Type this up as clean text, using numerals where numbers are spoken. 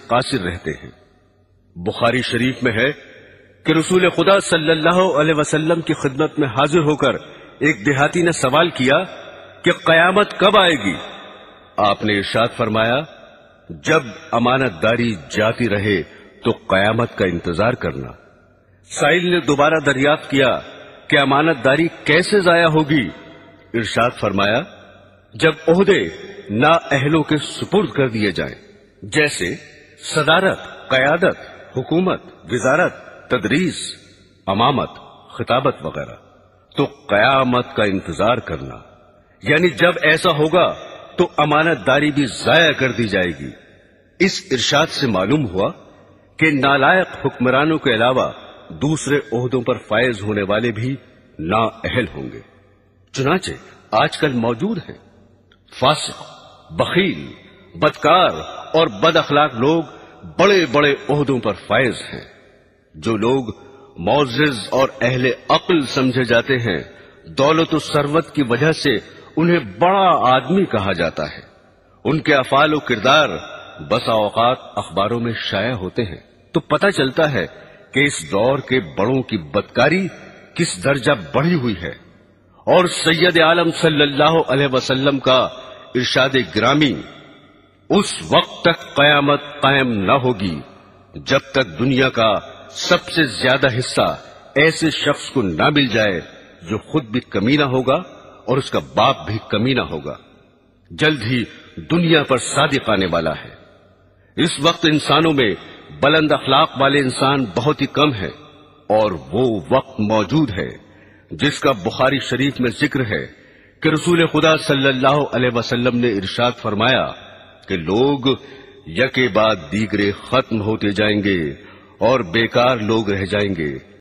قاصر رہتے ہیں۔ بخاری شریف میں ہے کہ رسول خدا صلی اللہ علیہ وسلم کی خدمت میں حاضر ہو کر ایک دیہاتی نے سوال کیا کہ قیامت کب آئے گی؟ آپ نے ارشاد فرمایا، جب امانت داری جاتی رہے تو قیامت کا انتظار کرنا۔ سائل نے دوبارہ دریافت کیا کہ امانت داری کیسے ضائع ہوگی؟ ارشاد فرمایا، جب عہدے نااہلوں کے سپرد کر دیے جائیں، جیسے صدارت، قیادت، حکومت، وزارت، تدریس، امامت، خطابت وغیرہ، تو قیامت کا انتظار کرنا، یعنی جب ایسا ہوگا تو امانت داری بھی ضائع کر دی جائے گی۔ اس ارشاد سے معلوم ہوا کہ نالائق حکمرانوں کے علاوہ دوسرے عہدوں پر فائز ہونے والے بھی نااہل ہوں گے۔ چنانچہ آج کل موجود ہیں فاسق، بخیل، بدکار اور بد اخلاق لوگ بڑے بڑے عہدوں پر فائز ہیں۔ جو لوگ معزز اور اہل عقل سمجھے جاتے ہیں، دولت و ثروت کی وجہ سے انہیں بڑا آدمی کہا جاتا ہے۔ ان کے افعال و کردار بسا اوقات اخباروں میں شائع ہوتے ہیں تو پتہ چلتا ہے کہ اس دور کے بڑوں کی بدکاری کس درجہ بڑھی ہوئی ہے۔ اور سید عالم صلی اللہ علیہ وسلم کا ارشاد گرامی، اس وقت تک قیامت قائم نہ ہوگی جب تک دنیا کا سب سے زیادہ حصہ ایسے شخص کو نہ مل جائے جو خود بھی کمینہ ہوگا اور اس کا باپ بھی کمینہ ہوگا۔ جلد ہی دنیا پر صادق آنے والا ہے۔ اس وقت انسانوں میں بلند اخلاق والے انسان بہت ہی کم ہیں، اور وہ وقت موجود ہے جس کا بخاری شریف میں ذکر ہے کہ رسول خدا صلی اللہ علیہ وسلم نے ارشاد فرمایا کہ لوگ یکے بعد دیگرے ختم ہوتے جائیں گے اور بیکار لوگ رہ جائیں گے۔